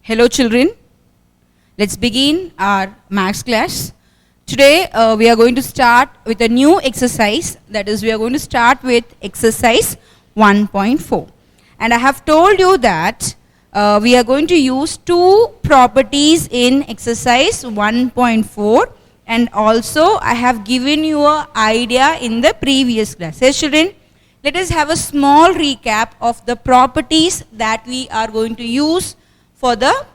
Hello children, let's begin our maths class. Today we are going to start with a new exercise, that is we are going to start with exercise 1.4. And I have told you that we are going to use two properties in exercise 1.4, and also I have given you an idea in the previous class. Yes children, let us have a small recap of the properties that we are going to use for the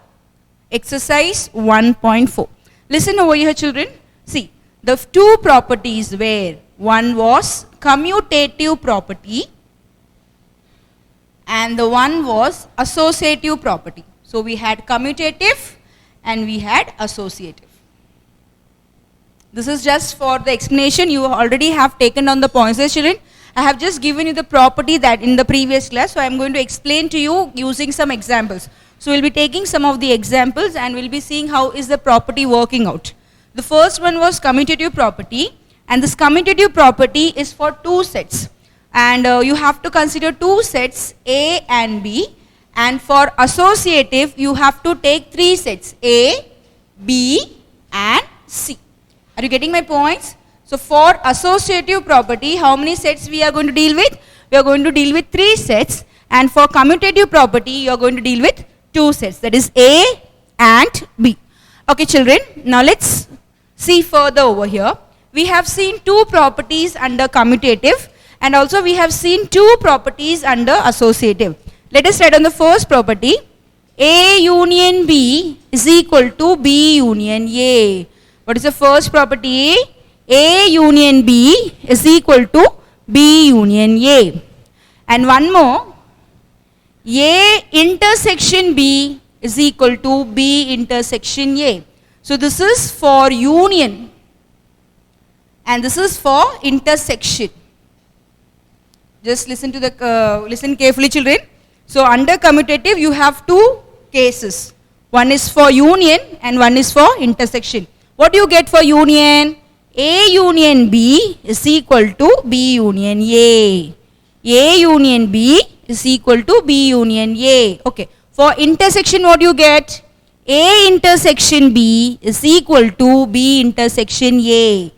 exercise 1.4. Listen over here children. See, the two properties were, one was commutative property and the one was associative property. So we had commutative and we had associative. This is just for the explanation. You already have taken down the points, children. I have just given you the property that in the previous class, so I am going to explain to you using some examples. So we'll be taking some of the examples and we'll be seeing how is the property working out. The first one was commutative property, and this commutative property is for two sets, and you have to consider two sets A and B, and for associative you have to take three sets A, B and C. Are you getting my points? So for associative property, how many sets we are going to deal with? We are going to deal with three sets, and for commutative property you are going to deal with two sets, that is A and B. Okay children, now let's see further over here. We have seen two properties under commutative and also we have seen two properties under associative. Let us write on the first property. A union B is equal to B union A. What is the first property? A union B is equal to B union A. And one more, A intersection B is equal to B intersection A. So this is for union and this is for intersection. Just listen to the listen carefully children. So under commutative you have two cases. One is for union and one is for intersection. What do you get for union? A union B is equal to B union A. A union B is equal to B union A. Okay. For intersection what do you get? A intersection B is equal to B intersection A.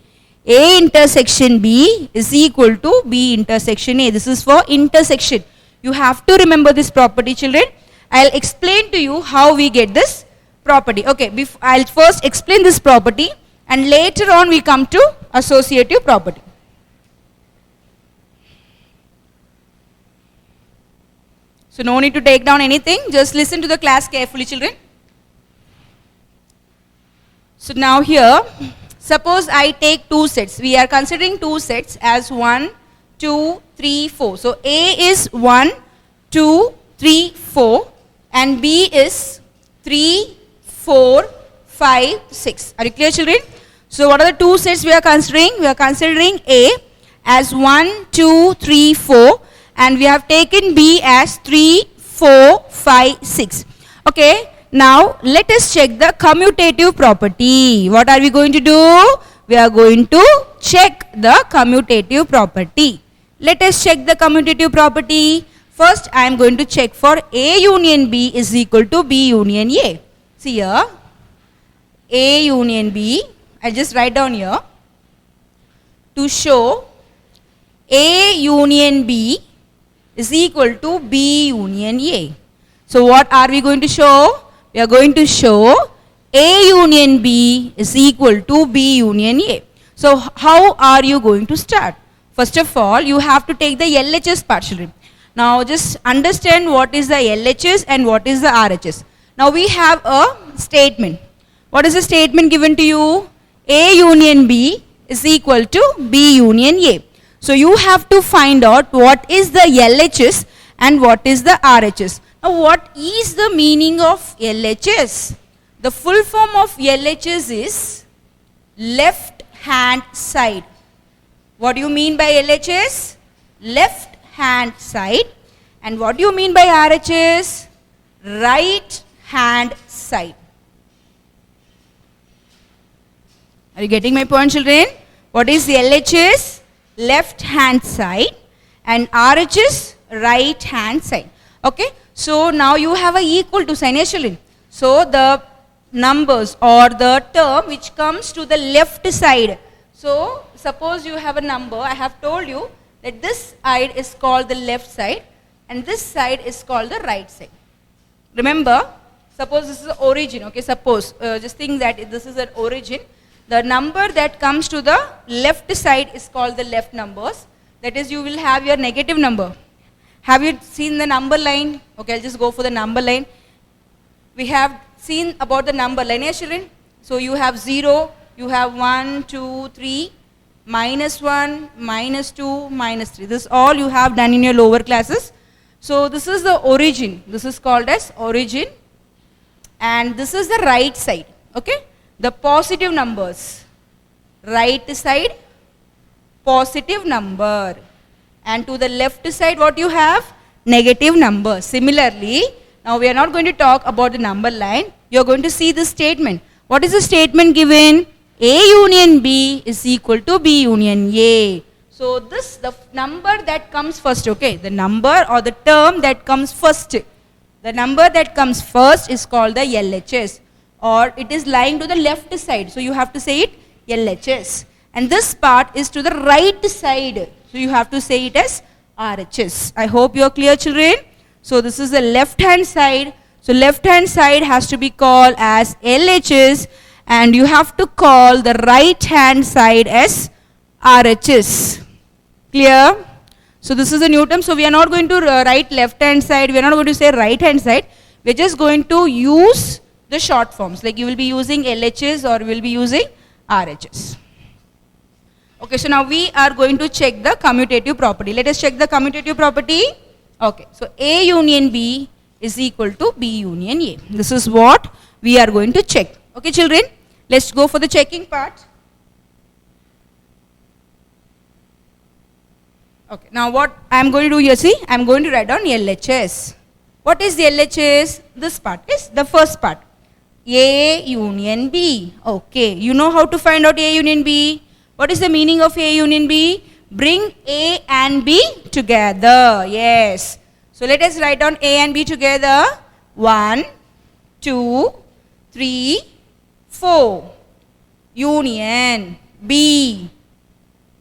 A intersection B is equal to B intersection A. This is for intersection. You have to remember this property children. I'll explain to you how we get this property. Okay, I'll first explain this property and later on we come to associative property. So no need to take down anything, just listen to the class carefully children. So now here, suppose I take two sets. We are considering two sets as 1, 2, 3, 4. So A is 1, 2, 3, 4 and B is 3, 4, 5, 6. Are you clear children? So what are the two sets we are considering? We are considering A as 1, 2, 3, 4 and we have taken B as 3, 4, 5, 6. Okay. Now let us check the commutative property. What are we going to do? We are going to check the commutative property. Let us check the commutative property. First I am going to check for A union B is equal to B union A. See here, A union B, I just write down here to show A union B is equal to B union A. So what are we going to show? We are going to show A union B is equal to B union A. So how are you going to start? First of all, you have to take the LHS part children. Now just understand what is the LHS and what is the RHS. Now we have a statement. What is the statement given to you? A union B is equal to B union A. So you have to find out what is the LHS and what is the RHS. Now what is the meaning of LHS? The full form of LHS is left hand side. What do you mean by LHS? Left hand side. And what do you mean by RHS? Right hand side. Are you getting my point children? What is LHS? Left hand side and RHS right hand side. Okay. So now you have a equal to sign, yes children. So the numbers or the term which comes to the left side. So suppose you have a number, I have told you that this side is called the left side and this side is called the right side. Remember, suppose this is the origin, okay, suppose, just think that this is an origin. The number that comes to the left side is called the left numbers. That is, you will have your negative number. Have you seen the number line? Okay, I'll just go for the number line. We have seen about the number line, yes children? So you have 0, you have 1, 2, 3, minus 1, minus 2, minus 3. This all you have done in your lower classes. So this is the origin. This is called as origin. And this is the right side, okay? The positive numbers. Right side, positive number. And to the left side, what you have? Negative number. Similarly, now we are not going to talk about the number line. You are going to see the statement. What is the statement given? A union B is equal to B union A. So this, the number that comes first, okay? The number or the term that comes first. The number that comes first is called the LHS, or it is lying to the left side. So you have to say it LHS. And this part is to the right side. So you have to say it as RHS. I hope you are clear, children. So this is the left hand side. So left hand side has to be called as LHS, and you have to call the right hand side as RHS. Clear? So this is a new term. So we are not going to write left hand side. We are not going to say right hand side. We are just going to use the short forms. Like you will be using LHS or you will be using RHS. Okay, so now we are going to check the commutative property. Let us check the commutative property. Okay, so A union B is equal to B union A. This is what we are going to check. Okay, children, let's go for the checking part. Okay, now what I am going to do here, see, I am going to write down LHS. What is the LHS? This part is the first part. A union B. Okay, you know how to find out A union B? What is the meaning of A union B? Bring A and B together. Yes. So let us write down A and B together. 1, 2, 3, 4. Union B.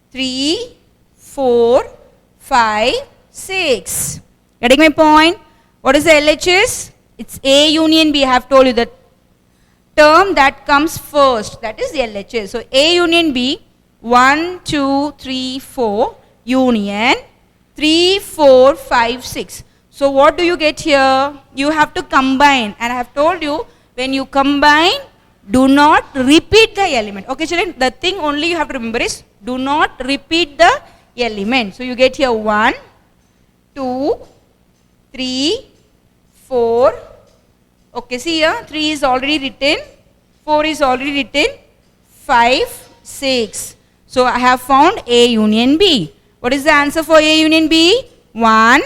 3, 4, 5, 6. Getting my point? What is the LHS? It's A union B. I have told you the term that comes first. That is the LHS. So A union B. 1, 2, 3, 4, union 3, 4, 5, 6. So what do you get here? You have to combine, and I have told you when you combine, do not repeat the element. Okay children, the thing only you have to remember is do not repeat the element. So you get here 1, 2, 3, 4. Okay, see here 3 is already written, 4 is already written, 5, 6. So I have found A union B. What is the answer for A union B? 1,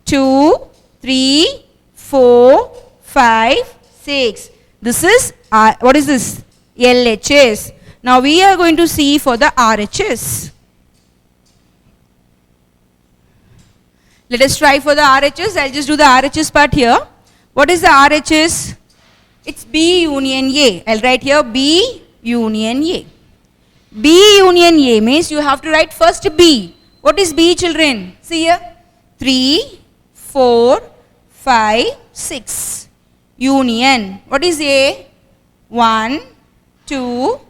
2, 3, 4, 5, 6. This is, what is this? LHS. Now we are going to see for the RHS. Let us try for the RHS. I'll just do the RHS part here. What is the RHS? It's B union A. I'll write here B union A. B union A means you have to write first B. What is B, children? See here. 3, 4, 5, 6. Union. What is A? 1, 2,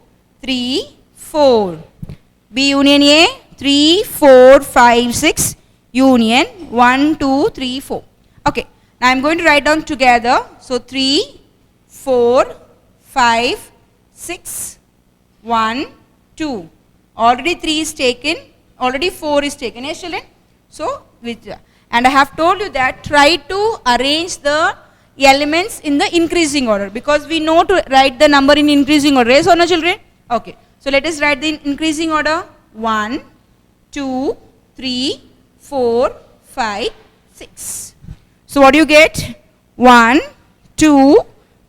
3, 4. B union A. 3, 4, 5, 6. Union. 1, 2, 3, 4. Okay. Now I am going to write down together. So 3, 4, 5, 6, 1, 2. Already 3 is taken, already 4 is taken. Yes, children? So, and I have told you that try to arrange the elements in the increasing order, because we know to write the number in increasing order. Yes or no, children? Okay. So, let us write the increasing order. 1, 2, 3, 4, 5, 6. So, what do you get? 1, 2,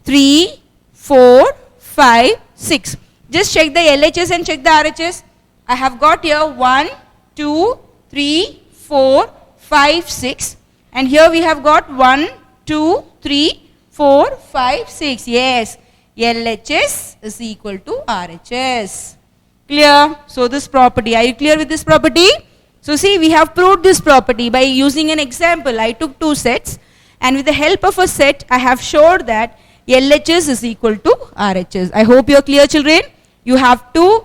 3, 4, 5, 6. Just check the LHS and check the RHS. I have got here 1, 2, 3, 4, 5, 6. And here we have got 1, 2, 3, 4, 5, 6. Yes. LHS is equal to RHS. Clear? So this property, are you clear with this property? So see, we have proved this property by using an example. I took two sets, and with the help of a set, I have showed that LHS is equal to RHS. I hope you are clear, children. You have to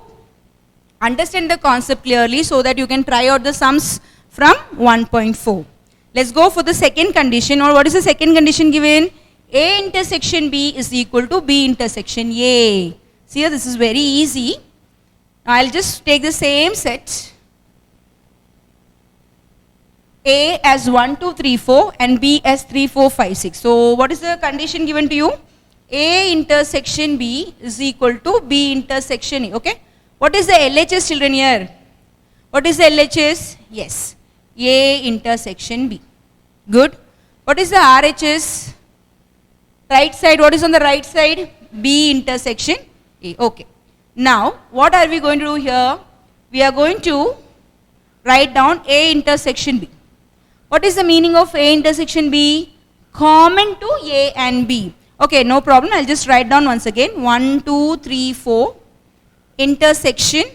understand the concept clearly so that you can try out the sums from 1.4. Let's go for the second condition. Or what is the second condition given? A intersection B is equal to B intersection A. See here, this is very easy. Now I'll just take the same set. A as 1, 2, 3, 4 and B as 3, 4, 5, 6. So what is the condition given to you? A intersection B is equal to B intersection A. Okay. What is the LHS, children, here? What is the LHS? Yes. A intersection B. Good. What is the RHS? Right side. What is on the right side? B intersection A. Okay. Now what are we going to do here? We are going to write down A intersection B. What is the meaning of A intersection B? Common to A and B. Okay, no problem. I'll just write down once again. 1, 2, 3, 4. Intersection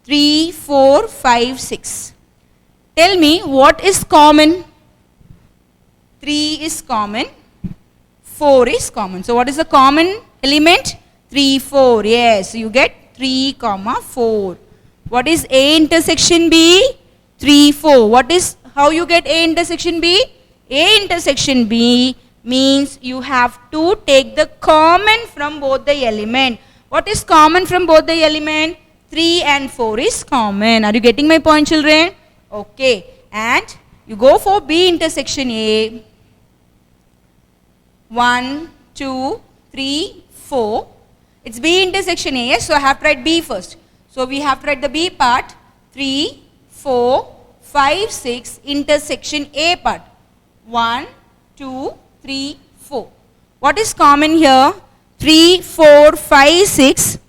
3, 4, 5, 6. Tell me what is common? 3 is common. 4 is common. So what is the common element? 3, 4. Yes, you get 3, 4. What is A intersection B? 3, 4. What is, how you get A intersection B? A intersection B means you have to take the common from both the element. What is common from both the element? 3 and 4 is common. Are you getting my point, children? Okay. And you go for B intersection A. 1, 2, 3, 4. It's B intersection A, yes? So I have to write B first. So we have to write the B part. 3, 4, 5, 6 intersection A part. 1, 2, 3, 4. What is common here? 3, 4, 5, 6.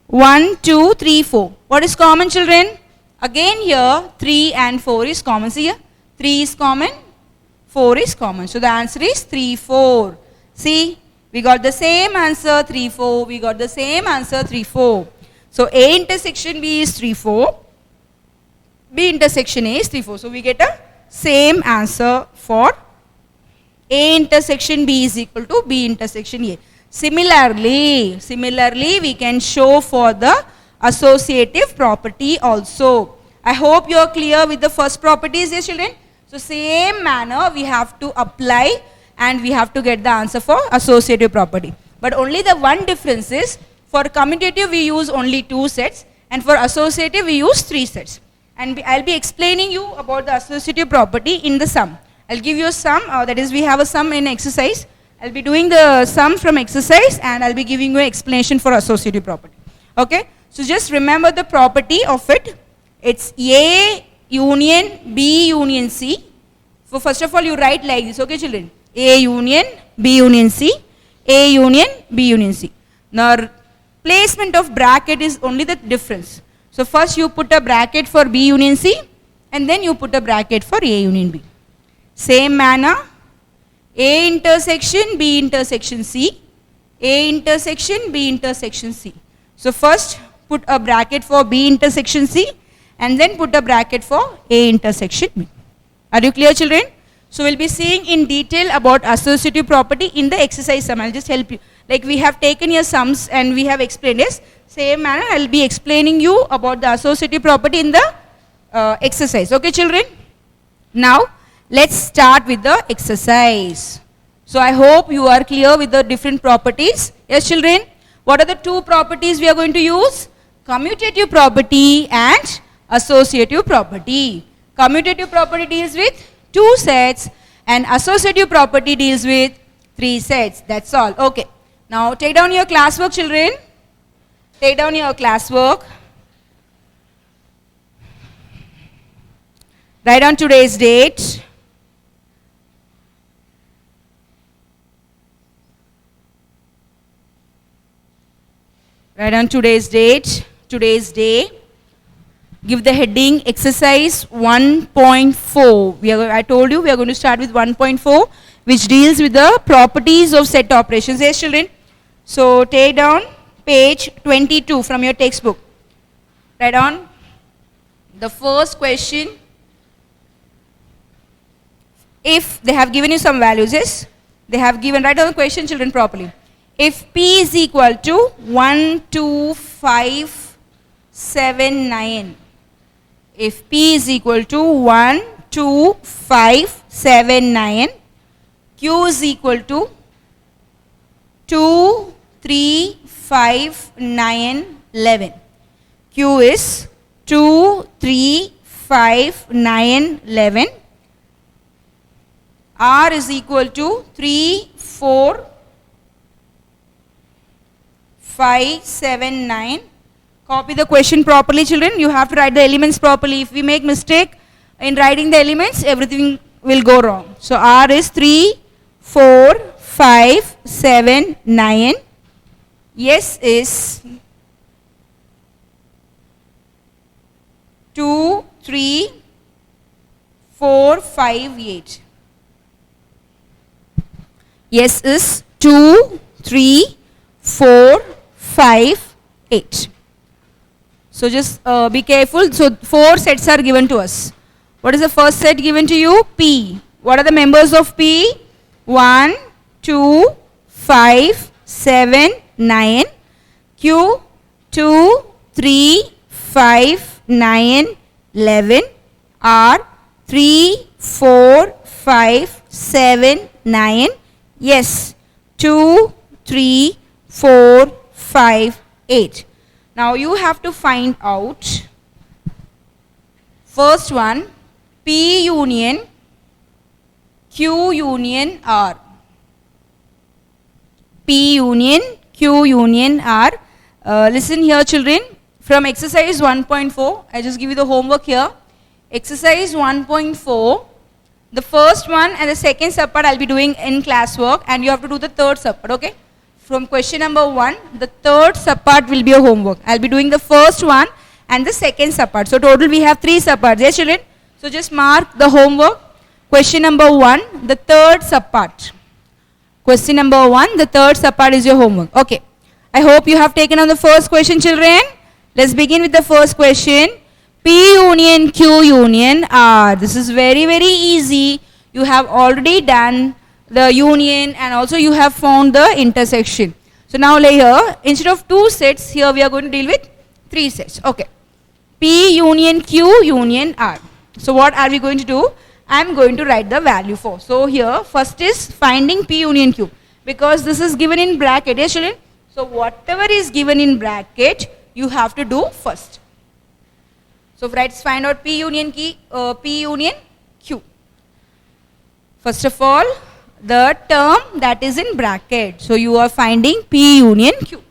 1, 2, 3, 4. What is common, children? Again here 3 and 4 is common. See here? 3 is common, 4 is common. So the answer is 3, 4. See, we got the same answer 3, 4. We got the same answer 3, 4. So A intersection B is 3, 4. B intersection A is 3, 4. So we get a same answer for A intersection B is equal to B intersection A. Similarly, we can show for the associative property also. I hope you are clear with the first properties, yes, children. So same manner we have to apply and we have to get the answer for associative property. But only the one difference is for commutative we use only 2 sets and for associative we use 3 sets. And I'll be explaining you about the associative property in the sum. I'll give you a sum, that is we have a sum in exercise. I'll be doing the sum from exercise and I'll be giving you an explanation for associative property. Okay? So just remember the property of it. It's A union B union C. So first of all you write like this, okay, children? A union B union C. A union B union C. Now placement of bracket is only the difference. So first you put a bracket for B union C and then you put a bracket for A union B. Same manner, A intersection B intersection C. A intersection B intersection C. So first put a bracket for B intersection C and then put a bracket for A intersection B. Are you clear, children? So we'll be seeing in detail about associative property in the exercise sum. I'll just help you. Like we have taken your sums and we have explained this. Same manner I'll be explaining you about the associative property in the exercise. Okay, children? Now let's start with the exercise. So I hope you are clear with the different properties. Yes, children? What are the 2 properties we are going to use? Commutative property and associative property. Commutative property deals with 2 sets and associative property deals with 3 sets. That's all. Okay. Now take down your classwork, children. Take down your classwork. Write down today's date. Write down today's date, today's day. Give the heading exercise 1.4. I told you we are going to start with 1.4, which deals with the properties of set operations. Yes, children? So take down page 22 from your textbook. Write down the first question. If they have given you some values, yes? They have given, write down the question, children, properly. If P is equal to 1, 2, 5, 7, 9. If P is equal to 1, 2, 5, 7, 9. Q is equal to 2, 3, 5, 9, 11. Q is 2, 3, 5, 9, 11. R is equal to 3, 4, 5, 7, 9. Copy the question properly, children. You have to write the elements properly. If we make mistake in writing the elements, everything will go wrong. So R is 3, 4, 5, 7, 9. S is 2, 3, 4, 5, 8. S is 2, 3, 4, 5, 8. So just be careful. So 4 sets are given to us. What is the first set given to you? P. What are the members of P? 1, 2, 5, 7, 9. Q, 2, 3, 5, 9, 11. R, 3, 4, 5, 7, 9. Yes, 2, 3, 4, 5, 8. Now you have to find out first one, P union Q union R. P union Q union R. Listen here, children. From exercise 1.4, I just give you the homework here. Exercise 1.4, the first one and the second subpart I'll be doing in classwork, and you have to do the third subpart, okay? From question number 1, the third subpart will be a homework. I'll be doing the first one and the second subpart. So total we have 3 subparts. Yes, children? So just mark the homework. Question number 1, the third subpart. Question number 1, the third subpart is your homework. Okay. I hope you have taken on the first question, children. Let's begin with the first question. P union Q union R. This is very, very easy. You have already done the union and also you have found the intersection. So now here, instead of 2 sets, here we are going to deal with 3 sets. Okay. P union Q union R. So what are we going to do? I am going to write the value for. So here, first is finding P union Q. Because this is given in bracket, yes children? So whatever is given in bracket, you have to do first. So let's find out P union Q. First of all, the term that is in bracket. So you are finding P union Q.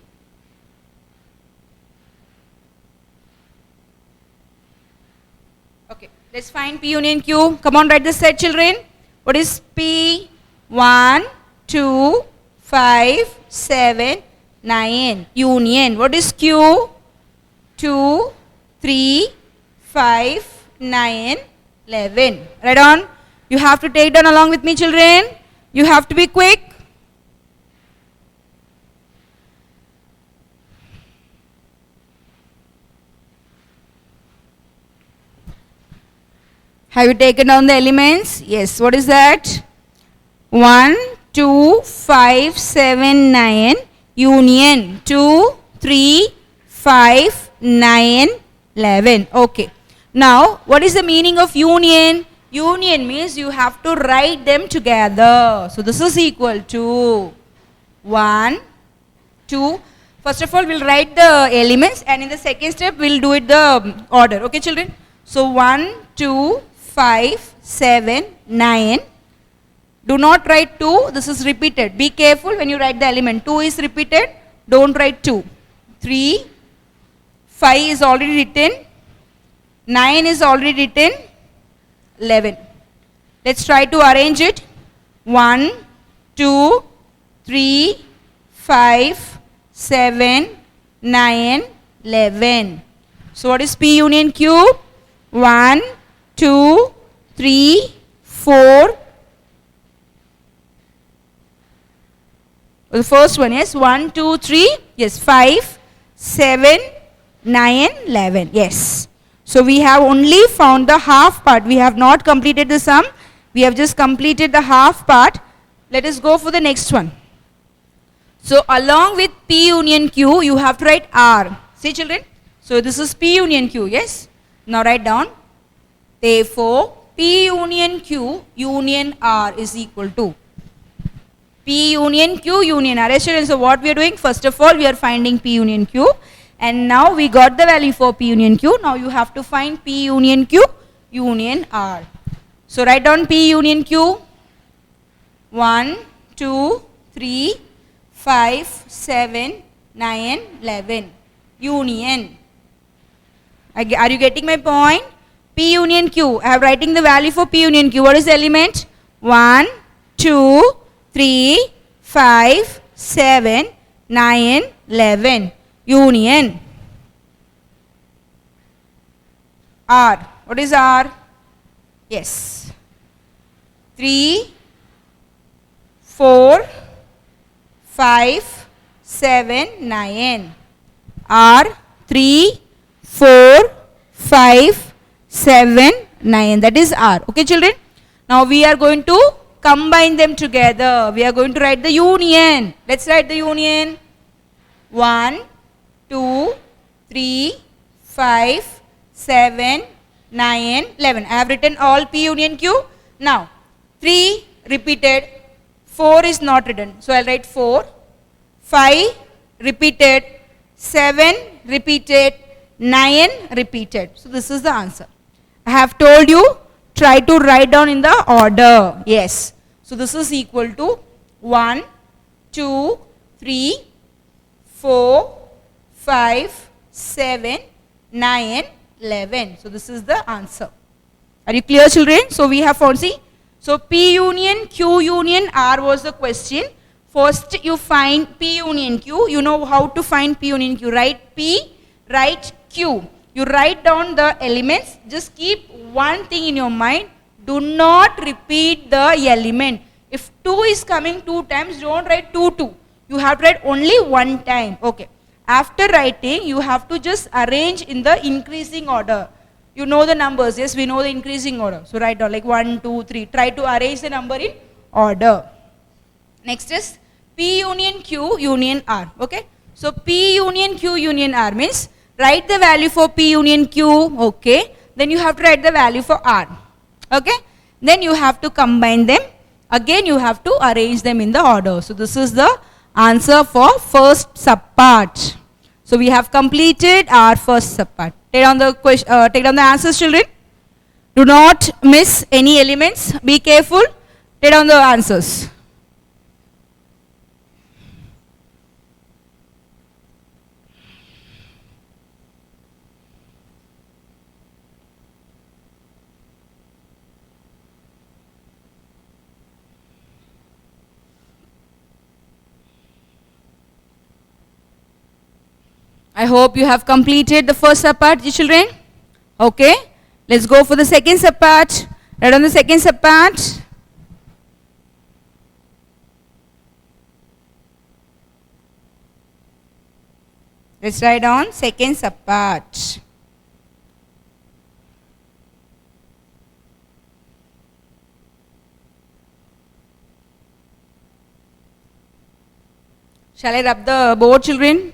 Okay, let's find P union Q. Come on, write the set, children. What is P? 1, 2, 5, 7, 9. Union. What is Q? 2, 3, 5, 9, 11. Right on. You have to take down along with me, children. You have to be quick. Have you taken down the elements? Yes. What is that? 1, 2, 5, 7, 9. Union. 2, 3, 5, 9, 11. Okay. Now, what is the meaning of union? Union means you have to write them together. So this is equal to 1, 2. First of all, we'll write the elements, and in the second step, we'll do it the order. Okay, children? So 1, 2, 5, 7, 9. Do not write 2. This is repeated. Be careful when you write the element. 2 is repeated. Don't write 2. 3, 5 is already written. 9 is already written. 11. Let's try to arrange it. 1, 2, 3, 5, 7, 9, 11. So what is P union Q? 1, 2, 3, 4. The first one, yes, 1, 2, 3, yes, 5, 7, 9, 11, yes. So we have only found the half part. We have not completed the sum. We have just completed the half part. Let us go for the next one. So along with P union Q, you have to write R. See children? So this is P union Q, yes? Now write down. Therefore, P union Q union R is equal to P union Q union R. Yes, children, so what we are doing? First of all, we are finding P union Q. And now we got the value for P union Q. Now you have to find P union Q union R. So write down P union Q. 1, 2, 3, 5, 7, 9, 11. Union. Are you getting my point? P union Q. I am writing the value for P union Q. What is the element? 1, 2, 3, 5, 7, 9, 11. Union. R. What is R? Yes. 3, 4, 5, 7, 9. R. 3, 4, 5, 7, 9. That is R. Okay, children? Now we are going to combine them together. We are going to write the union. Let's write the union. 1, 2, 3, 5, 7, 9, 11. I have written all P union Q. Now, 3 repeated, 4 is not written. So, I will write 4, 5 repeated, 7 repeated, 9 repeated. So, this is the answer. I have told you, try to write down in the order. Yes. So, this is equal to 1, 2, 3, 4, 5, 7, 9, 11. So, this is the answer. Are you clear, children? So, we have found, see. So, P union, Q union, R was the question. First, you find P union Q. You know how to find P union Q. Write P, write Q. You write down the elements. Just keep one thing in your mind. Do not repeat the element. If 2 is coming 2 times, don't write 2, 2. You have to write only one time. Okay. After writing, you have to just arrange in the increasing order. You know the numbers. Yes, we know the increasing order. So write down like 1, 2, 3. Try to arrange the number in order. Next is P union Q union R. Okay. So P union Q union R means write the value for P union Q. Okay. Then you have to write the value for R. Okay. Then you have to combine them. Again you have to arrange them in the order. So this is the answer for first subpart. So we have completed our first subpart. Take down the question, take down the answers, children. Do not miss any elements. Be careful. Take down the answers. I hope you have completed the first subpart, children. Okay. Let's go for the second subpart. Write on the second subpart. Let's write on second subpart. Shall I rub the board, children?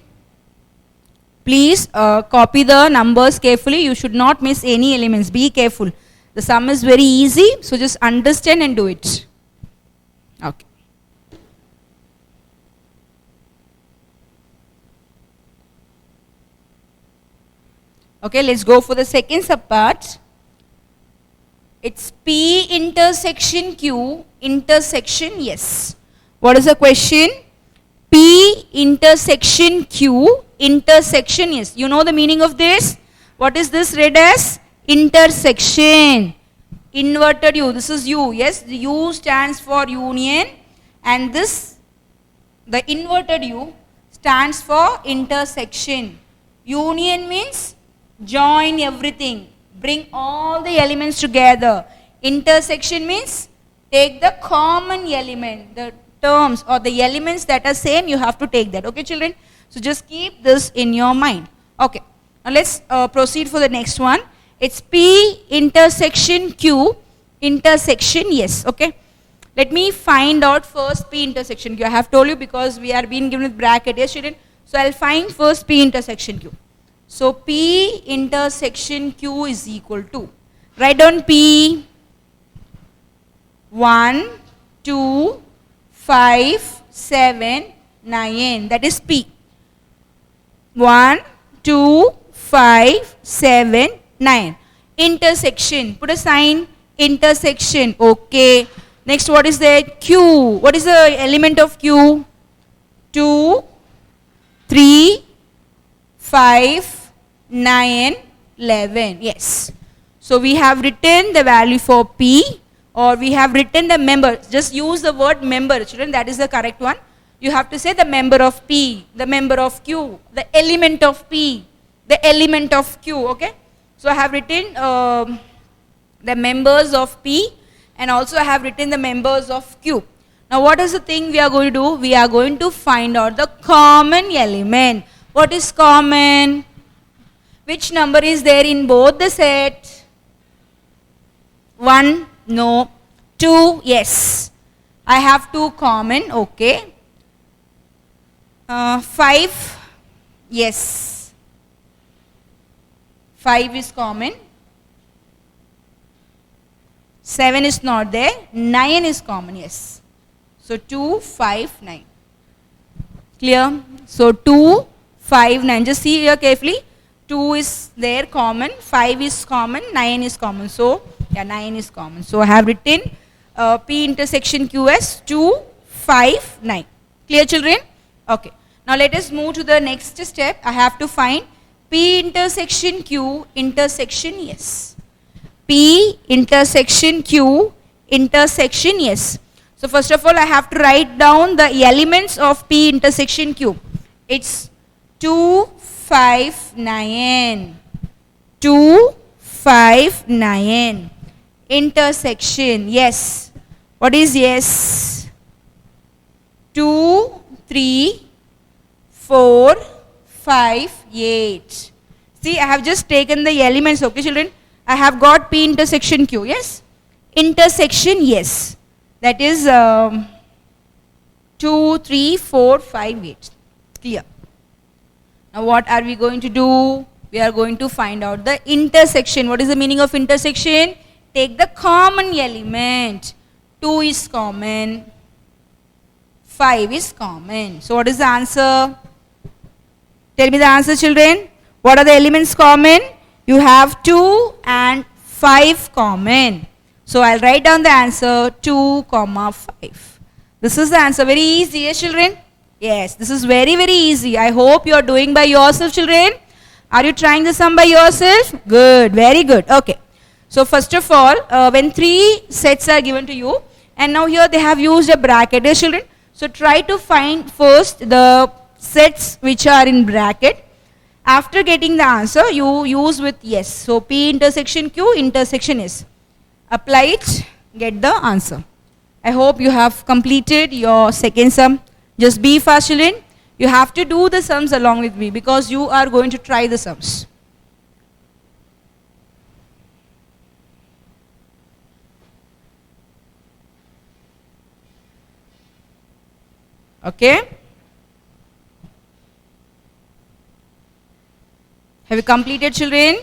Please copy the numbers carefully. You should not miss any elements. Be careful. The sum is very easy. So just understand and do it. Okay. Okay, let's go for the second subpart. It's P intersection Q intersection yes. What is the question? P intersection Q intersection yes. You know the meaning of this? What is this read as? Intersection. Inverted U. This is U. Yes, the U stands for union and this, the inverted U stands for intersection. Union means join everything, bring all the elements together. Intersection means take the common element, the terms or the elements that are same, you have to take that. Okay, children? So just keep this in your mind. Okay. Now let's proceed for the next one. It's P intersection Q intersection yes. Okay. Let me find out first P intersection Q. I have told you because we are being given with bracket. Yes, children? So I'll find first P intersection Q. So P intersection Q is equal to, write down P 1, 2, 5, 7, 9. That is P. 1, 2, 5, 7, 9. Intersection. Put a sign. Intersection. Okay. Next, what is that? Q. What is the element of Q? 2, 3, 5, 9, 11. Yes. So we have written the value for P, or we have written the member. Just use the word member, children. That is the correct one. You have to say the member of P, the member of Q, the element of P, the element of Q. Okay. So I have written the members of P, and also I have written the members of Q. Now what is the thing we are going to do? We are going to find out the common element. What is common? Which number is there in both the set? 1, no. 2, yes. I have 2 common, okay. 5, yes. 5 is common. 7 is not there. 9 is common, yes. So 2, 5, 9. Clear? So 2, 5, 9. Just see here carefully. 2 is there common, 5 is common, 9 is common. So yeah, 9 is common. So I have written P intersection Q as 2, 5, 9. Clear, children? Okay. Now let us move to the next step. I have to find P intersection Q intersection yes. P intersection Q intersection yes. So first of all, I have to write down the elements of P intersection Q. It's 2, 5, 9. 2, 5, 9. Intersection, yes. What is yes? 2, 3, 4, 5, 8. See, I have just taken the elements, okay, children? I have got P intersection Q, yes? Intersection, yes. That is 2, 3, 4, 5, 8. Clear. Now what are we going to do? We are going to find out the intersection. What is the meaning of intersection? Take the common element. 2 is common. 5 is common. So what is the answer? Tell me the answer, children. What are the elements common? You have 2 and 5 common. So I'll write down the answer 2, 5. This is the answer. Very easy, yes, children? Yes, this is very, very easy. I hope you are doing by yourself, children. Are you trying the sum by yourself? Good, very good. Okay. So first of all, when 3 sets are given to you, and now here they have used a bracket, yes, children? So try to find first the sets which are in bracket. After getting the answer, you use with yes. So P intersection Q intersection S. Apply it, get the answer. I hope you have completed your second sum. Just be fast, children. You have to do the sums along with me because you are going to try the sums. Okay? Have you completed, children?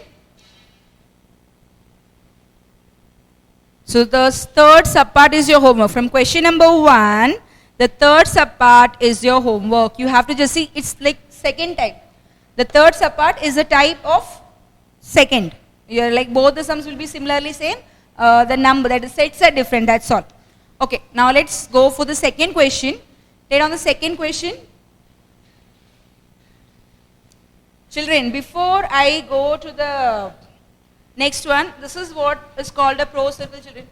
So the third subpart is your homework. From question number 1, the third subpart is your homework. You have to just see, it's like second type. The third subpart is a type of second. You're like both the sums will be similarly same. The number, that is sets are different, that's all. Okay, now let's go for the second question. Take on the second question. Children, before I go to the next one, this is what is called a pro circle, children.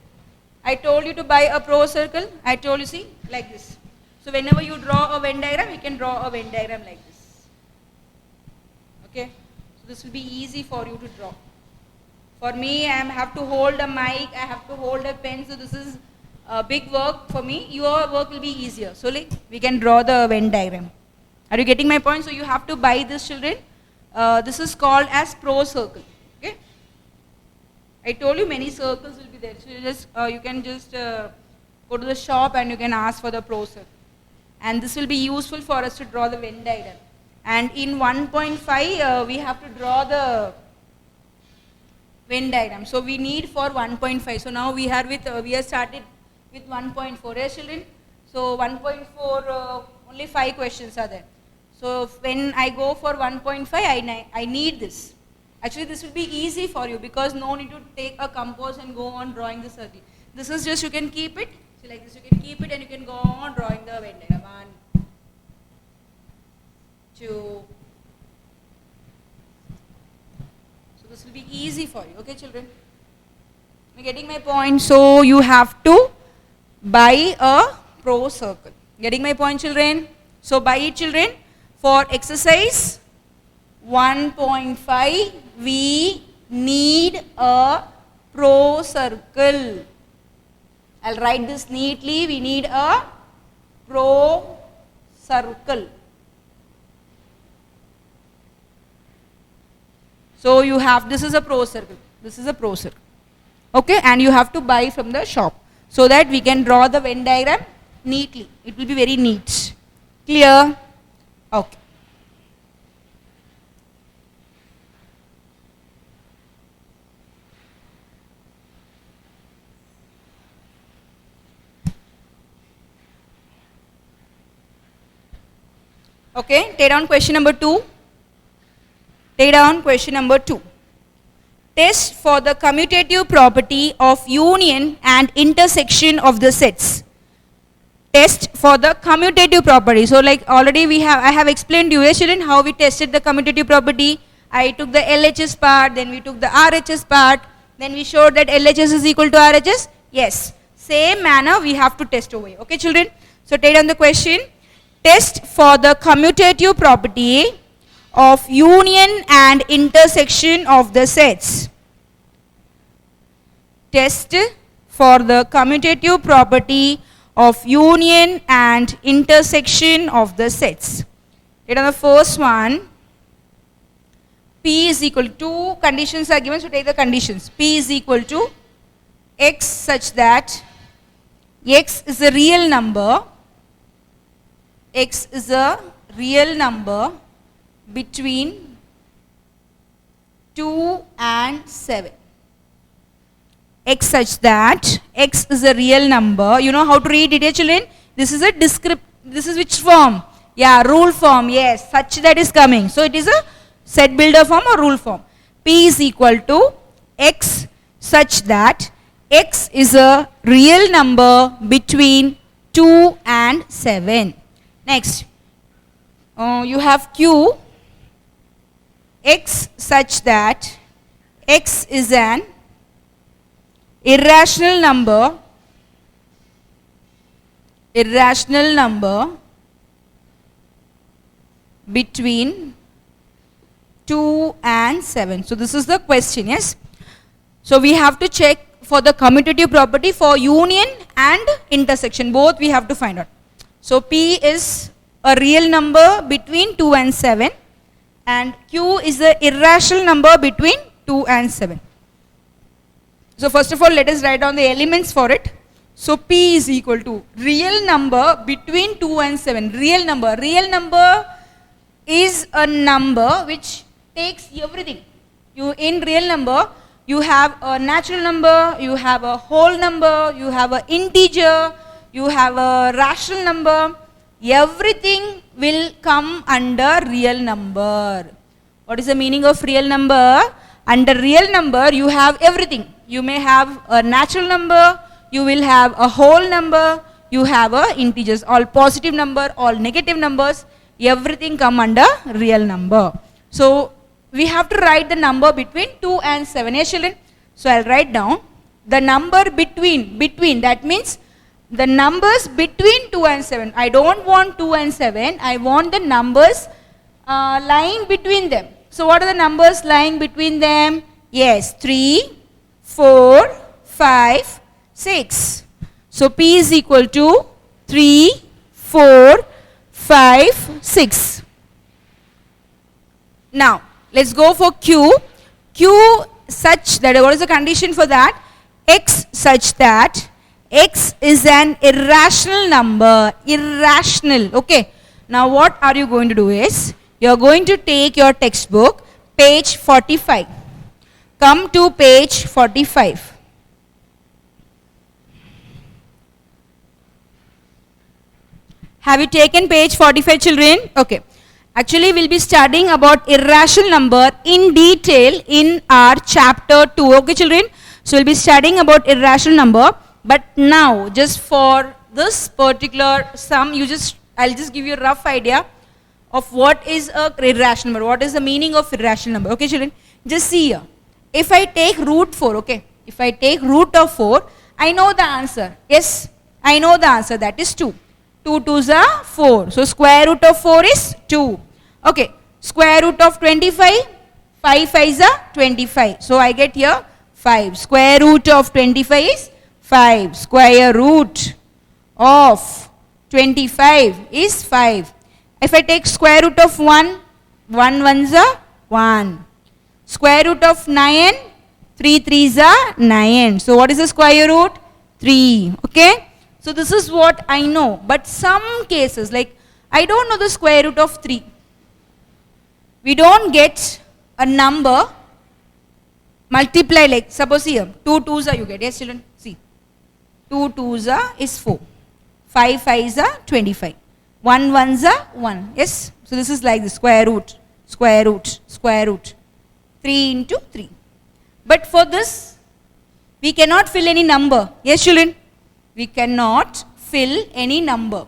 I told you to buy a pro circle. I told you, see, like this. So whenever you draw a Venn diagram, you can draw a Venn diagram like this. Okay. So this will be easy for you to draw. For me, I have to hold a mic, I have to hold a pen, so this is a big work for me. Your work will be easier. So like we can draw the Venn diagram. Are you getting my point? So you have to buy this, children. This is called as pro circle. Okay. I told you many circles will be there. So you can just go to the shop and you can ask for the pro circle. And this will be useful for us to draw the Venn diagram. And in 1.5, we have to draw the Venn diagram. So we need for 1.5. So now we are started with 1.4. Yes, children? So 1.4, only 5 questions are there. So when I go for 1.5, I need this. Actually, this will be easy for you because no need to take a compass and go on drawing the circle. This is just, you can keep it. So like this, you can keep it and you can go on drawing the Venn diagram. 1, 2. So this will be easy for you. Okay, children? You're getting my point? So you have to buy a pro circle. Getting my point, children? So buy it, children. For exercise 1.5, we need a pro circle. I'll write this neatly. We need a pro circle. So you have, this is a pro circle. This is a pro circle. Okay, and you have to buy from the shop so that we can draw the Venn diagram neatly. It will be very neat. Clear? Okay. Okay, take down question number 2. Take down question number 2. Test for the commutative property of union and intersection of the sets. Test for the commutative property. So like already I have explained to you, children, how we tested the commutative property. I took the LHS part, then we took the RHS part, then we showed that LHS is equal to RHS. Yes, same manner we have to test over here. Okay, children? So take down the question. Test for the commutative property of union and intersection of the sets. Test for the commutative property of union and intersection of the sets. Take on the first one. P is equal to, 2 conditions are given, so take the conditions. P is equal to x such that x is a real number. X is a real number between 2 and 7. X such that x is a real number. You know how to read it, children? This is a this is which form? Yeah, rule form. Yes, such that is coming. So it is a set builder form or rule form. P is equal to x such that x is a real number between 2 and 7. Next, you have Q, x such that x is an irrational number between 2 and 7. So this is the question, yes. So we have to check for the commutative property for union and intersection. Both we have to find out. So P is a real number between 2 and 7 and Q is the irrational number between 2 and 7. So first of all, let us write down the elements for it. So P is equal to real number between 2 and 7. Real number. Real number is a number which takes everything. In real number, you have a natural number, you have a whole number, you have an integer, you have a rational number. Everything will come under real number. What is the meaning of real number? Under real number, you have everything. You may have a natural number, you will have a whole number, you have a integers, all positive number, all negative numbers, everything come under real number. So we have to write the number between 2 and 7. Yes, children? So I'll write down the number between, that means the numbers between 2 and 7. I don't want 2 and 7, I want the numbers lying between them. So what are the numbers lying between them? Yes, 3, 4, 5, 6. So P is equal to 3, 4, 5, 6. Now, let's go for Q. Q such that, what is the condition for that? X such that X is an irrational number. Irrational. Okay. Now what are you going to do is, you are going to take your textbook, page 45. Come to page 45. Have you taken page 45, children? Okay. Actually, we'll be studying about irrational number in detail in our chapter 2. Okay, children? So, we'll be studying about irrational number. But now, just for this particular sum, I'll just give you a rough idea of what is a irrational number. What is the meaning of irrational number? Okay, children? Just see here. If I take root 4, okay? If I take root of 4, I know the answer. Yes, I know the answer. That is 2. 2 2s are 4. So, square root of 4 is 2. Okay. Square root of 25. 5 5s are 25. So, I get here 5. Square root of 25 is 5. Square root of 25 is 5. If I take square root of 1, 1 1s are 1. Square root of 9, 3 3s are 9. So, what is the square root? 3. Okay. So, this is what I know. But some cases, like I don't know the square root of 3. We don't get a number multiply, like suppose here 2 2s are you get. Yes, children, see, 2 2s are is 4, 5 5s are 25, 1 1s are 1. Yes, so this is like the square root, square root, square root, 3 into 3. But for this, we cannot fill any number. Yes, children, we cannot fill any number.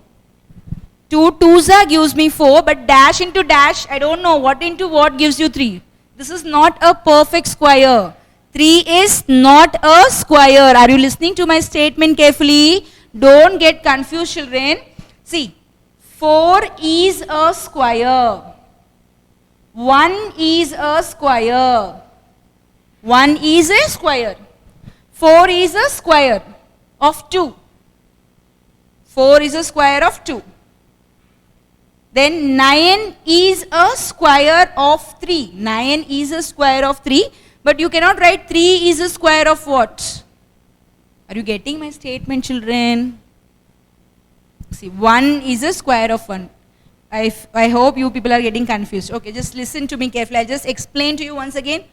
2 2s are gives me 4, but dash into dash, I don't know what into what gives you 3. This is not a perfect square. 3 is not a square. Are you listening to my statement carefully? Don't get confused, children. See, 4 is a square. 1 is a square. 1 is a square. 4 is a square of 2. 4 is a square of 2. Then 9 is a square of 3. 9 is a square of 3. But you cannot write 3 is a square of what? Are you getting my statement, children? See, 1 is a square of 1. I hope you people are getting confused. Okay, just listen to me carefully. I'll just explain to you once again.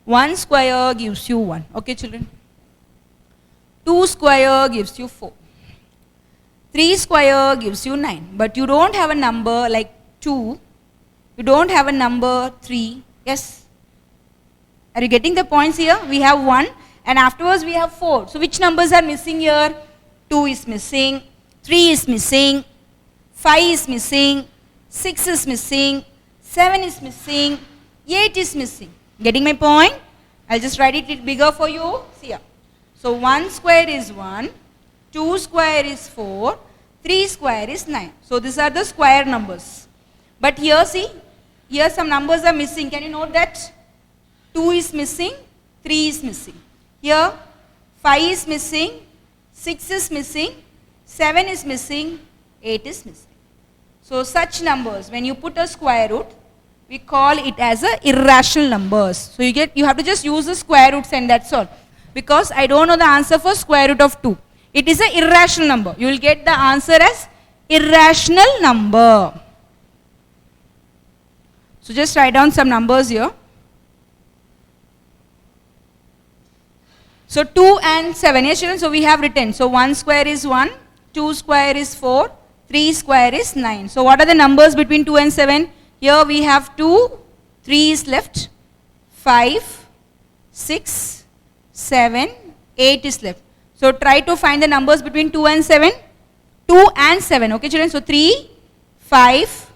1 square gives you 1. Okay, children? 2 square gives you 4. 3 square gives you 9. But you don't have a number like 2. You don't have a number 3. Yes? Are you getting the points here? We have 1 and afterwards we have 4. So which numbers are missing here? 2 is missing. 3 is missing. 5 is missing. 6 is missing. 7 is missing. 8 is missing. Getting my point? I'll just write it a little bigger for you. See here. So 1 square is 1. 2 square is 4, 3 square is 9. So these are the square numbers. But here see, here some numbers are missing. Can you note that? 2 is missing, 3 is missing. Here 5 is missing, 6 is missing, 7 is missing, 8 is missing. So such numbers, when you put a square root, we call it as a irrational numbers. So you have to just use the square roots and that's all. Because I don't know the answer for square root of 2. It is an irrational number. You will get the answer as irrational number. So just write down some numbers here. So 2 and 7. Yes, children. So we have written. So 1 square is 1. 2 square is 4. 3 square is 9. So what are the numbers between 2 and 7? Here we have 2. 3 is left. 5, 6, 7, 8 is left. So try to find the numbers between 2 and 7. 2 and 7. Okay, children. So 3, 5,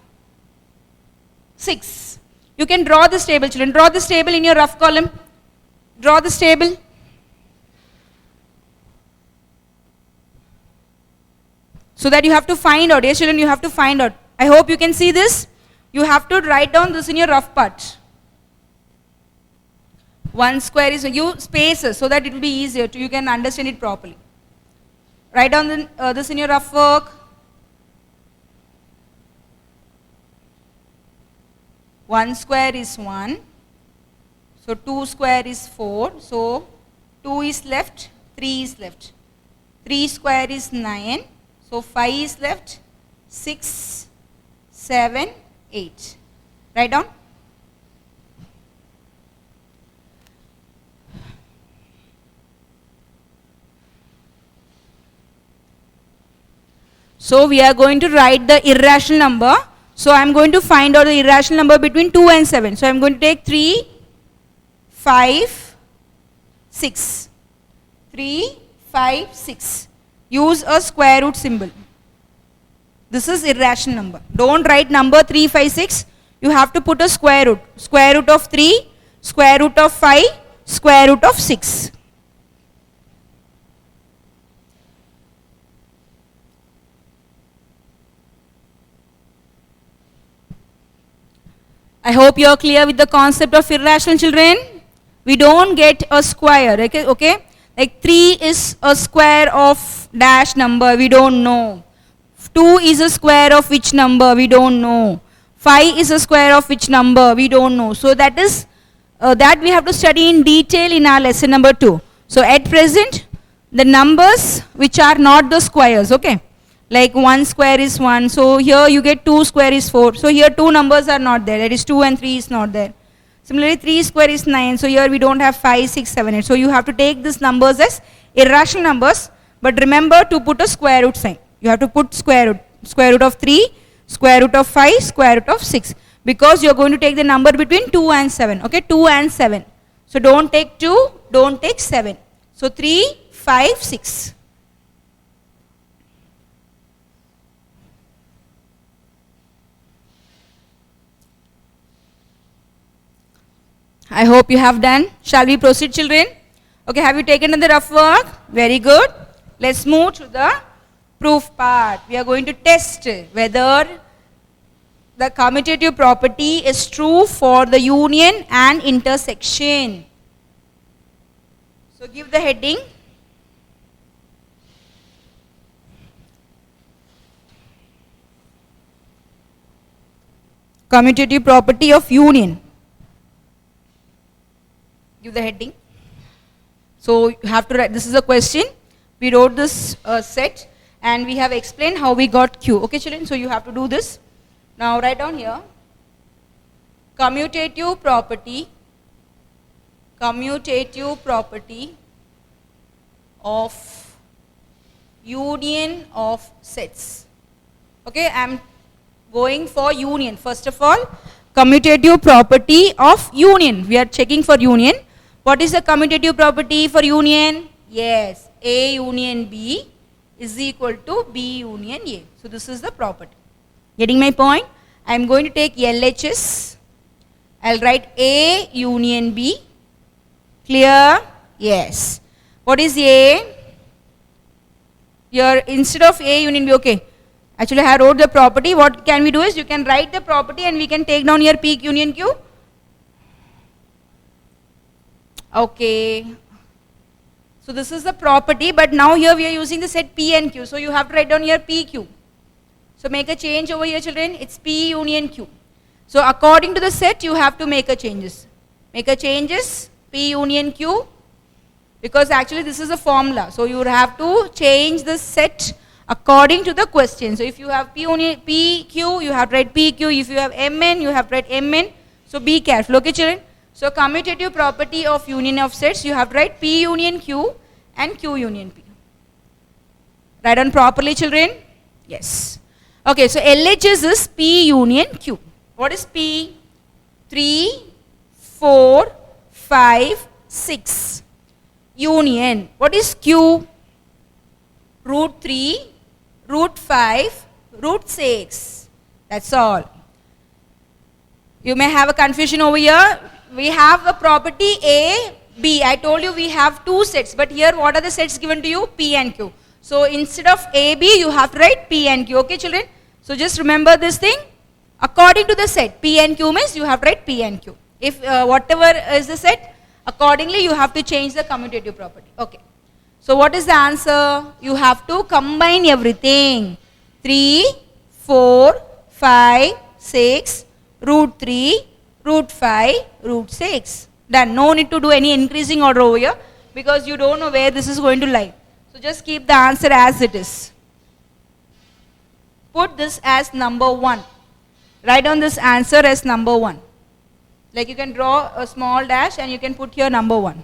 6. You can draw this table, children. Draw this table in your rough column. Draw this table. So that you have to find out. Yes, children, you have to find out. I hope you can see this. You have to write down this in your rough part. 1 square is, you spaces so that it will be easier to, you can understand it properly. Write down this in your rough work. 1 square is 1. So 2 square is 4. So 2 is left, 3 is left. 3 square is 9. So 5 is left, 6, 7, 8. Write down. So we are going to write the irrational number. So I am going to find out the irrational number between 2 and 7. So I am going to take 3, 5, 6. 3, 5, 6. Use a square root symbol. This is irrational number. Don't write number 3, 5, 6. You have to put a square root. Square root of 3, square root of 5, square root of 6. I hope you are clear with the concept of irrational, children. We don't get a square, okay? Like 3 is a square of dash number, we don't know. 2 is a square of which number, we don't know. 5 is a square of which number, we don't know. So that is, that we have to study in detail in our lesson number 2. So at present, the numbers which are not the squares, okay? Like 1 square is 1, so here you get 2 square is 4. So here 2 numbers are not there, that is 2 and 3 is not there. Similarly 3 square is 9, so here we don't have 5, 6, 7, 8. So you have to take these numbers as irrational numbers, but remember to put a square root sign. You have to put square root of 3, square root of 5, square root of 6. Because you are going to take the number between 2 and 7, okay, 2 and 7. So don't take 2, don't take 7. So 3, 5, 6. I hope you have done. Shall we proceed, children? Okay, have you taken the rough work? Very good. Let's move to the proof part. We are going to test whether the commutative property is true for the union and intersection. So give the heading. Commutative property of union. Give the heading. So you have to write, this is a question. We wrote this set and we have explained how we got Q. Okay, children, so you have to do this. Now write down here. Commutative property of union of sets. Okay, I am going for union. First of all, commutative property of union. We are checking for union. What is the commutative property for union? Yes, A union B is equal to B union A. So this is the property. Getting my point? I am going to take LHS. I will write A union B. Clear? Yes. What is A? Here instead of A union B, okay. Actually I have wrote the property. What can we do is you can write the property and we can take down here P union Q. Okay. So this is the property, but now here we are using the set P and Q. So you have to write down here PQ. So make a change over here, children. It's P union Q. So according to the set, you have to make a changes. Make a changes P union Q, because actually this is a formula. So you have to change the set according to the question. So if you have P union PQ, you have to write PQ. If you have MN, you have to write MN. So be careful, okay, children. So commutative property of union of sets, you have to write P union Q and Q union P. Write down properly, children. Yes. Okay, so LHS is P union Q. What is P? 3, 4, 5, 6. Union. What is Q? Root 3, root 5, root 6. That's all. You may have a confusion over here. We have a property A, B. I told you we have two sets, but here what are the sets given to you? P and Q. So instead of A, B, you have to write P and Q. Okay, children? So just remember this thing. According to the set, P and Q means you have to write P and Q. If whatever is the set, Accordingly, you have to change the commutative property. Okay. So what is the answer? You have to combine everything. 3, 4, 5, 6, root 3, root 5, root 6. Done. No need to do any increasing order over here because you don't know where this is going to lie. So just keep the answer as it is. Put this as number 1. Write down this answer as number 1. Like you can draw a small dash and you can put here number 1.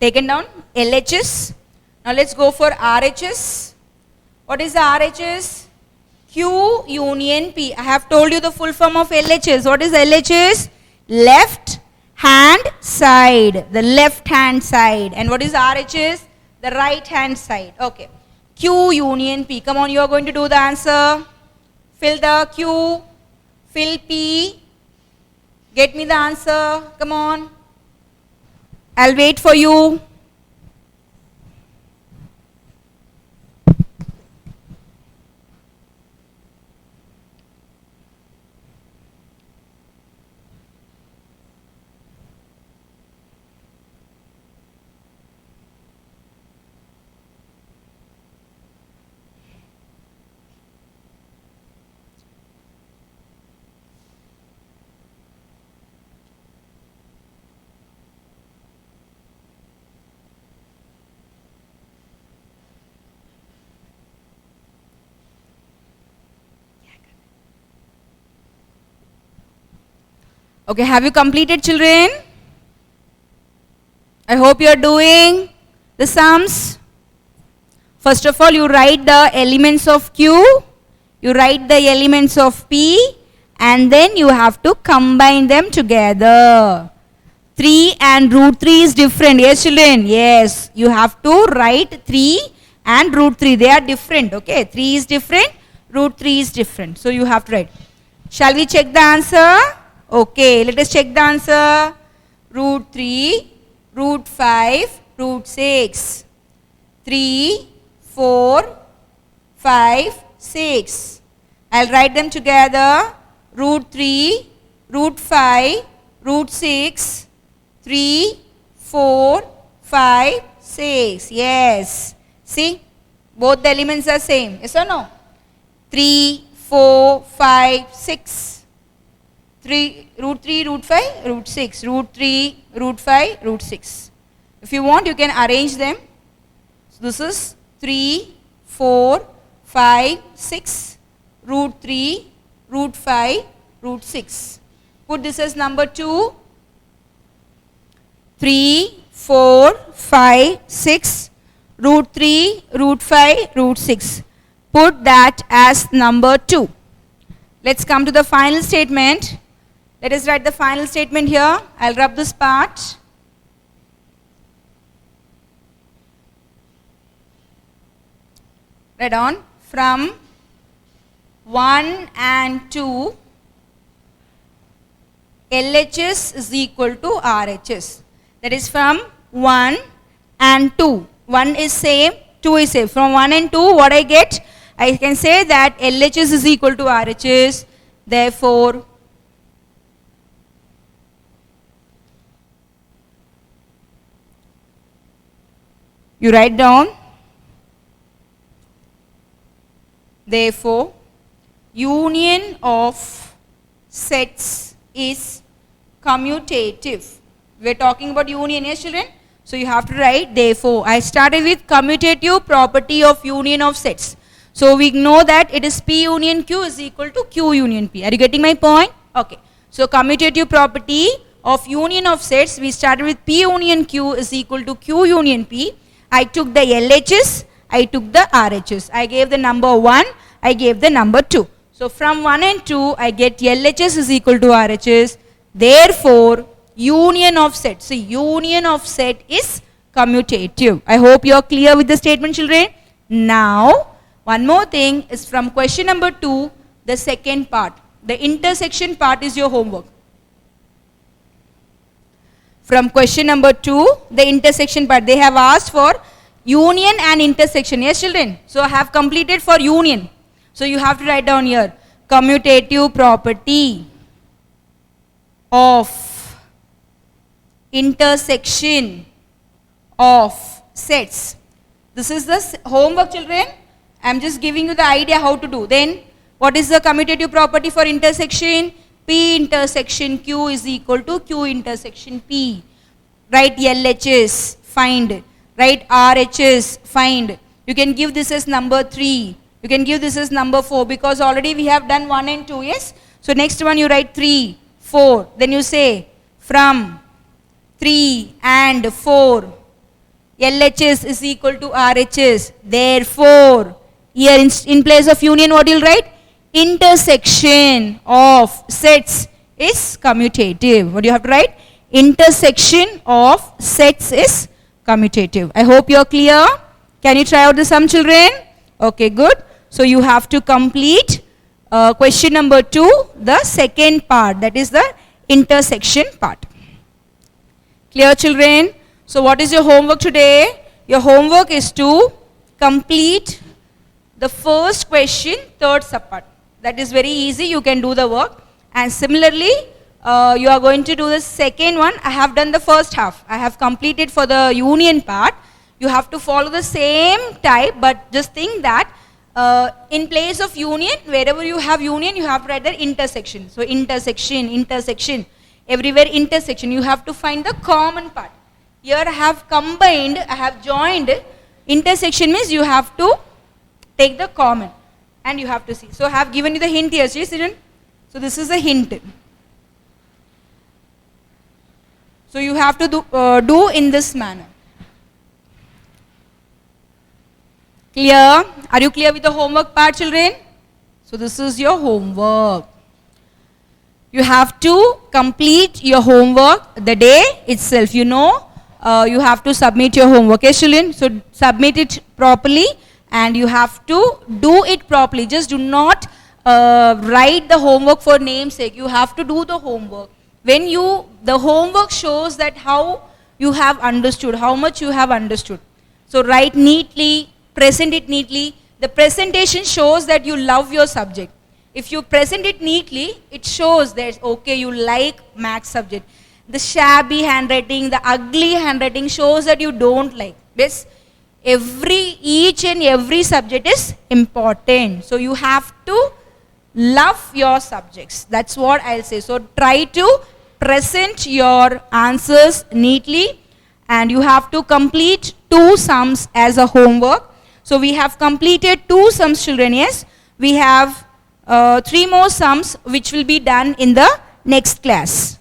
Taken down LHS. Now let's go for RHS. What is the RHS? Q union P. I have told you the full form of LHS. What is LHS? Left hand side. The left hand side. And what is RHS? The right hand side. Okay. Q union P. Come on, you are going to do the answer. Fill the Q. Fill P. Get me the answer. Come on. I'll wait for you. Okay, have you completed, children? I hope you are doing the sums. First of all, you write the elements of Q, you write the elements of P, and then you have to combine them together. 3 and root 3 is different. Yes, children? Yes. You have to write 3 and root 3. They are different. Okay. 3 is different. Root 3 is different. So you have to write. Shall we check the answer? Okay. Let us check the answer. Root 3, root 5, root 6. 3, 4, 5, 6. I'll write them together. Root 3, root 5, root 6. 3, 4, 5, 6. Yes. See, both the elements are same. Yes or no? 3, 4, 5, 6. 3, root 3, root 5, root 6. Root 3, root 5, root 6. If you want, you can arrange them. So this is 3, 4, 5, 6. Root 3, root 5, root 6. Put this as number 2. 3, 4, 5, 6, root 3, root 5, root 6. Put that as number 2. Let's come to the final statement. Let us write the final statement here. I'll rub this part. Write on. From 1 and 2, LHS is equal to RHS. That is from 1 and 2. 1 is same, 2 is same. From 1 and 2, what I get? I can say that LHS is equal to RHS. Therefore, you write down. Therefore, union of sets is commutative. We are talking about union, yes, children? So you have to write, therefore. I started with commutative property of union of sets. So we know that it is P union Q is equal to Q union P. Are you getting my point? Okay. So commutative property of union of sets, we started with P union Q is equal to Q union P. I took the LHS, I took the RHS. I gave the number 1, I gave the number 2. So from 1 and 2, I get LHS is equal to RHS. Therefore, union of set. So union of set is commutative. I hope you are clear with the statement, children. Now, one more thing is from question number 2, the second part. The intersection part is your homework. From question number 2, the intersection part. They have asked for union and intersection. Yes, children? So I have completed for union. So you have to write down here. Commutative property of intersection of sets. This is the homework, children. I am just giving you the idea how to do. Then what is the commutative property for intersection? P intersection Q is equal to Q intersection P. Write LHS, find. Write RHS, find. You can give this as number 3. You can give this as number 4 because already we have done 1 and 2, yes? So next one you write 3, 4. Then you say from 3 and 4. LHS is equal to RHS. Therefore, here in place of union what you will write? Intersection of sets is commutative. What do you have to write? Intersection of sets is commutative. I hope you are clear. Can you try out the sum, children? Okay, good. So you have to complete question number 2, the second part, that is the intersection part. Clear, children? So what is your homework today? Your homework is to complete the first question, third subpart. That is very easy. You can do the work. And similarly, you are going to do the second one. I have done the first half. I have completed for the union part. You have to follow the same type, but just think that in place of union, wherever you have union, you have to write the intersection. So intersection, intersection, everywhere intersection. You have to find the common part. Here I have combined, I have joined. Intersection means you have to take the common and you have to see. So I have given you the hint here, student. So this is a hint. So you have to do in this manner. Clear? Are you clear with the homework part, children? So this is your homework. You have to complete your homework the day itself. You know, you have to submit your homework. Yes, children? So submit it properly and you have to do it properly. Just do not write the homework for namesake. You have to do the homework. When the homework shows that how you have understood, how much you have understood. So write neatly, present it neatly. The presentation shows that you love your subject. If you present it neatly, it shows that, okay, you like maths subject. The shabby handwriting, the ugly handwriting shows that you don't like. Yes, each and every subject is important. So you have to love your subjects. That's what I'll say. So try to present your answers neatly and you have to complete 2 sums as a homework. So we have completed 2 sums, children, yes. We have 3 more sums which will be done in the next class.